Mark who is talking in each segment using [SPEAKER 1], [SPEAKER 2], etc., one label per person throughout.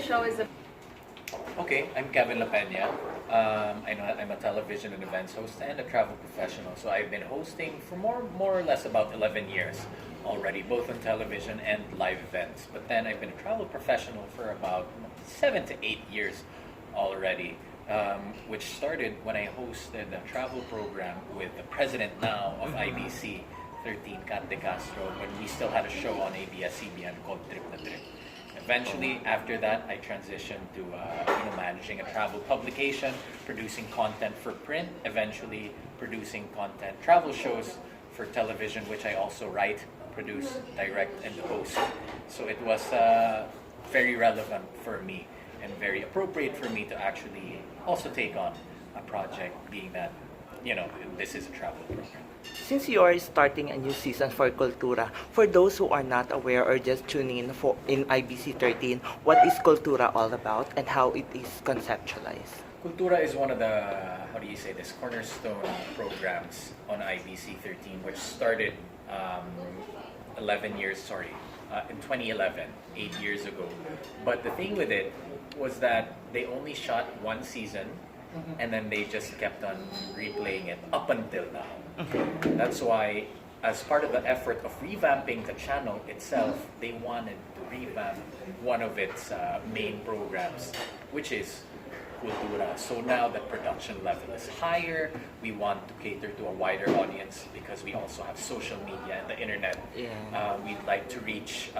[SPEAKER 1] show is about?
[SPEAKER 2] Okay, I'm Kevin La Peña. I'm a television and events host and a travel professional. So I've been hosting for more or less about 11 years already, both on television and live events. But then I've been a travel professional for about 7 to 8 years already, which started when I hosted a travel program with the president now of IBC, 13 Kat De Castro, when we still had a show on ABS-CBN called Trip na Trip. Eventually, after that, I transitioned to managing a travel publication, producing content for print, eventually producing content travel shows for television, which I also write, produce, direct, and host. So it was very relevant for me and very appropriate for me to actually also take on a project, being that, this is a travel program.
[SPEAKER 3] Since you are starting a new season for COOLtura, for those who are not aware or just tuning in IBC 13, what is COOLtura all about and how it is conceptualized?
[SPEAKER 2] COOLtura is one of the, cornerstone programs on IBC 13, which started in 2011, 8 years ago. But the thing with it was that they only shot one season, and then they just kept on replaying it up until now. That's why, as part of the effort of revamping the channel itself, they wanted to revamp one of its main programs, which is COOLtura. So now the production level is higher. We want to cater to a wider audience because we also have social media and the internet. We'd like to reach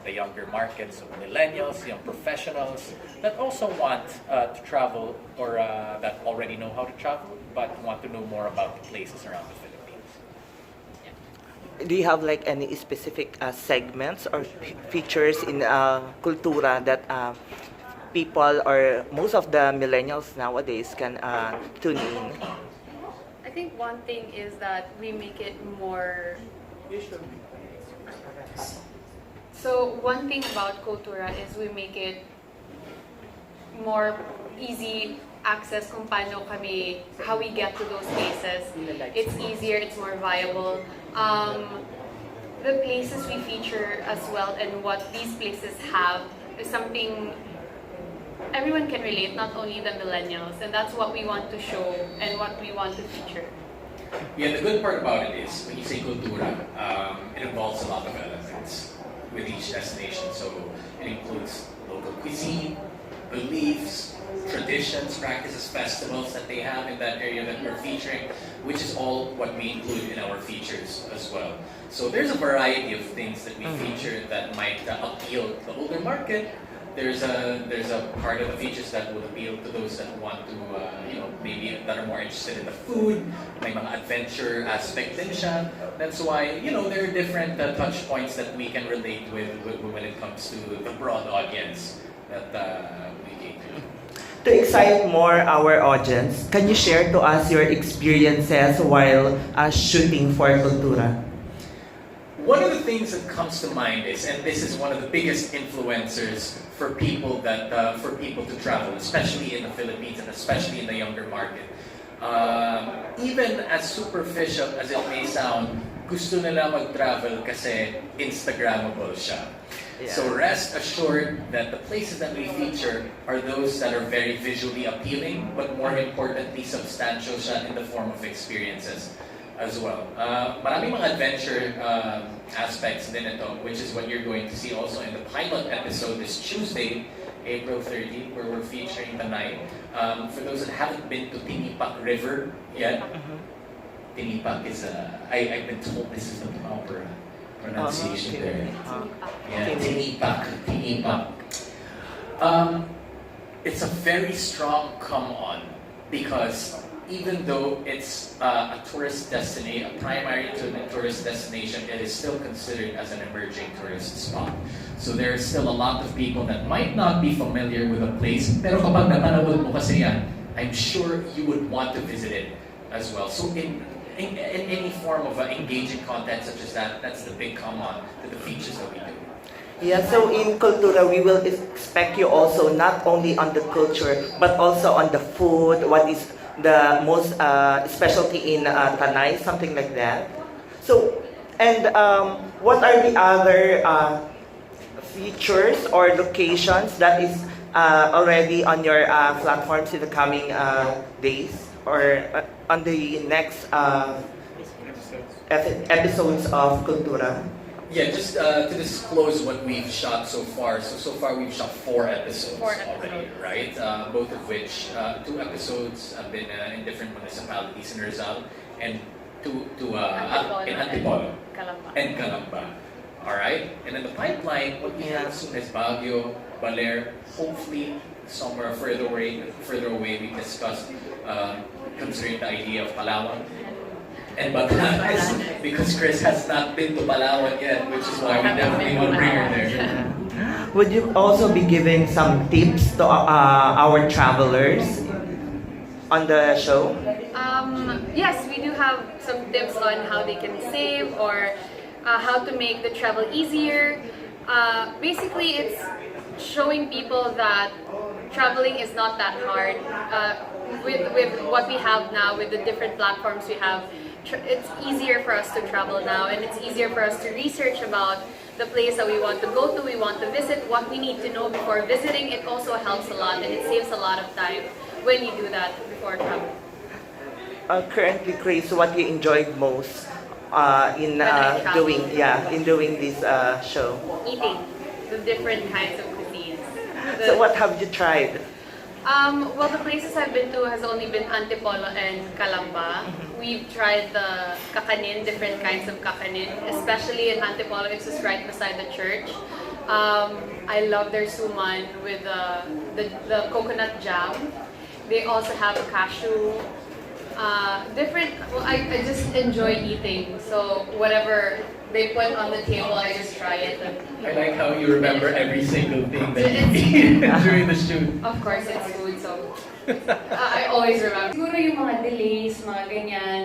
[SPEAKER 2] the younger markets of millennials, young professionals that also want to travel or that already know how to travel but want to know more about the places around the Philippines.
[SPEAKER 3] Do you have any specific segments or features in COOLtura that people or most of the millennials nowadays can tune in?
[SPEAKER 1] I think one thing is that we make it more. So one thing about COOLtura is we make it more easy access kung paano kami, how we get to those places. It's easier, it's more viable. The places we feature as well and what these places have is something everyone can relate, not only the millennials, and that's what we want to show and what we want to feature.
[SPEAKER 2] Yeah, the good part about it is when you say COOLtura, it involves a lot of elements with each destination. So it includes local cuisine, beliefs, traditions, practices, festivals that they have in that area that we're featuring, which is all what we include in our features as well. So there's a variety of things that we feature that might appeal to the older market. There's a part of the features that will appeal to those that want to, maybe that are more interested in the food, may mga adventure aspect din siya. That's why, there are different touch points that we can relate with when it comes to the broad audience that we cater to.
[SPEAKER 3] To excite more our audience, can you share to us your experiences while shooting for COOLtura?
[SPEAKER 2] One of the things that comes to mind is, and this is one of the biggest influencers for people to travel, especially in the Philippines and especially in the younger market. Even as superficial as it may sound, gusto nila mag-travel kasi Instagrammable siya. So rest assured that the places that we feature are those that are very visually appealing, but more importantly, substantial siya in the form of experiences as well. Maraming mga adventure aspects din ito, which is what you're going to see also in the pilot episode this Tuesday, April 30, where we're featuring the night. For those that haven't been to Tinipak River yet, Tinipak is, I've been told this is the proper pronunciation there. Yeah, Tinipak. It's a very strong come on because even though it's a tourist destination, a primary tourist destination, it is still considered as an emerging tourist spot. So there is still a lot of people that might not be familiar with the place, pero kapag napanood mo kasi yan, I'm sure you would want to visit it as well. So in any form of engaging content such as that, that's the big come on to the features that we do.
[SPEAKER 3] Yeah, so in COOLtura, we will expect you also not only on the culture, but also on the food, what is the most specialty in Tanay, something like that. So, and what are the other features or locations that is already on your platforms in the coming days or on the next episodes of COOLtura?
[SPEAKER 2] Yeah, just to disclose what we've shot so far. So far we've shot 4 episodes,
[SPEAKER 1] Four
[SPEAKER 2] already,
[SPEAKER 1] episodes.
[SPEAKER 2] right? Both of which, 2 episodes have been in different municipalities in Rizal, and in Antipolo
[SPEAKER 1] Calamba.
[SPEAKER 2] and Calamba. All right, and in the pipeline, what we have soon is Baguio, Baler. Hopefully, somewhere further away, we discussed considering the idea of Palawan. And Batanes, because Chris has not been to Palawan yet, which is why we definitely want to bring her there.
[SPEAKER 3] Would you also be giving some tips to our travelers on the show?
[SPEAKER 1] Yes, we do have some tips on how they can save or how to make the travel easier. Basically, it's showing people that traveling is not that hard. With what we have now, with the different platforms we have, it's easier for us to travel now, and it's easier for us to research about the place that we want to go to, we want to visit, what we need to know before visiting. It also helps a lot, and it saves a lot of time when you do that before travel.
[SPEAKER 3] Currently, Chris, what you enjoyed most in
[SPEAKER 1] When I travel.
[SPEAKER 3] doing this show?
[SPEAKER 1] Eating the different kinds of cuisines.
[SPEAKER 3] So what have you tried?
[SPEAKER 1] Well, the places I've been to has only been Antipolo and Calamba. We've tried the kakanin, different kinds of kakanin, especially in Antipolo. It's just right beside the church. I love their suman with the coconut jam. They also have cashew. I just enjoy eating. So whatever they put on the table, I just try it.
[SPEAKER 2] I like how you remember every single thing that you eat during the shoot.
[SPEAKER 1] Of course, it's food, so I always remember.
[SPEAKER 4] Siguro yung mga delays, mga ganyan,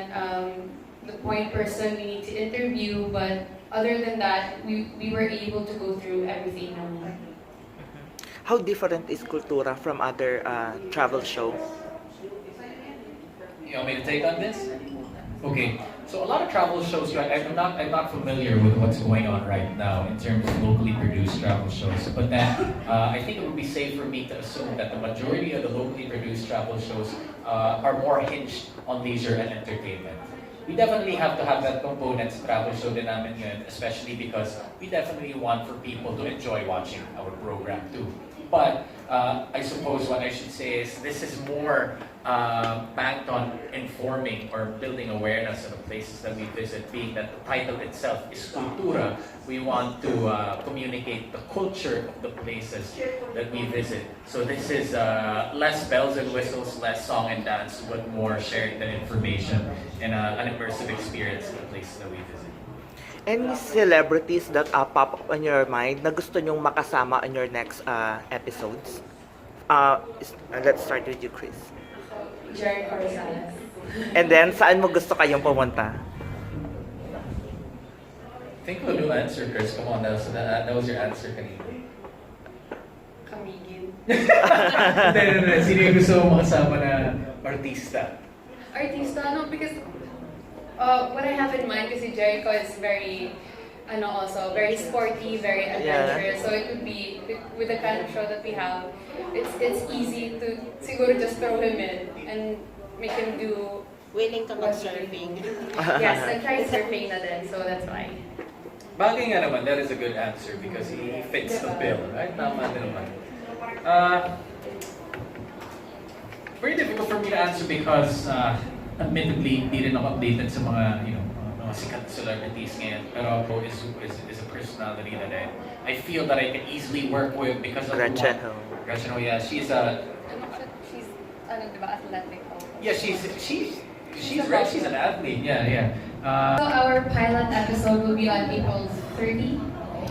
[SPEAKER 4] the point person we need to interview, but other than that, we were able to go through everything naman.
[SPEAKER 3] How different is COOLtura from other travel shows?
[SPEAKER 2] You want me to take on this? Okay, so a lot of travel shows, right? I'm not familiar with what's going on right now in terms of locally produced travel shows, but then I think it would be safe for me to assume that the majority of the locally produced travel shows are more hinged on leisure and entertainment. We definitely have to have that component sa travel show din namin yun, especially because we definitely want for people to enjoy watching our program too. But I suppose what I should say is this is more banked on informing or building awareness of the places that we visit, being that the title itself is COOLtura. We want to communicate the culture of the places that we visit. So this is less bells and whistles, less song and dance, but more sharing that information and an immersive experience in the places that we visit.
[SPEAKER 3] Any celebrities that pop up on your mind na gusto nyong makasama in your next episodes? Let's start with you, Chris.
[SPEAKER 4] Jerry Rosales.
[SPEAKER 3] And then, saan mo gusto kayong pumunta?
[SPEAKER 2] Think of a new answer, Chris. Come on, that was your answer kanina.
[SPEAKER 4] Kamigin.
[SPEAKER 2] Hindi. Sino yung gusto mo makasama na artista?
[SPEAKER 1] Artista, no, because what I have in mind, kasi Jericho is very, also very sporty, very adventurous. So it would be with the kind of show that we have, it's easy to siguro just throw him in and make him do.
[SPEAKER 5] Willing to mag-surfing.
[SPEAKER 1] Yes, I tried surfing na din, so that's why.
[SPEAKER 2] Bagay nga naman, that is a good answer because he fits the bill, right? Tama din naman. Very difficult for me to answer because admittedly, hindi rin ako updated sa mga, mga sikat celebrities ngayon. Pero ako is a personality that I feel that I can easily work with because of
[SPEAKER 3] Gretchen.
[SPEAKER 2] Gretchen, yeah, she's
[SPEAKER 1] Diba, athletic.
[SPEAKER 2] yeah, she's an athlete, yeah.
[SPEAKER 4] So our pilot episode will be on April 30.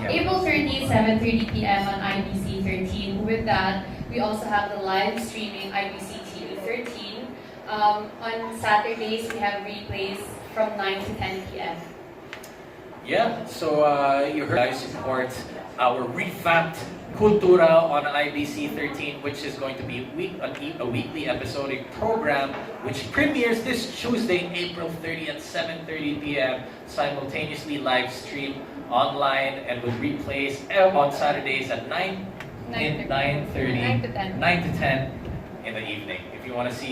[SPEAKER 2] Yeah.
[SPEAKER 4] April 30, 7:30 p.m. on IBC 13. With that, we also have the live streaming IBC TV 13. On Saturdays, we have replays from 9 to 10 p.m.
[SPEAKER 2] Yeah, so you heard I support our revamped COOLtura on IBC 13, which is going to be a weekly episodic program, which premieres this Tuesday, April 30 at 7:30 p.m. simultaneously live stream online and with replays on Saturdays at 9 in
[SPEAKER 4] 9 to 10.
[SPEAKER 2] 9 to 10 in the evening. If you want to see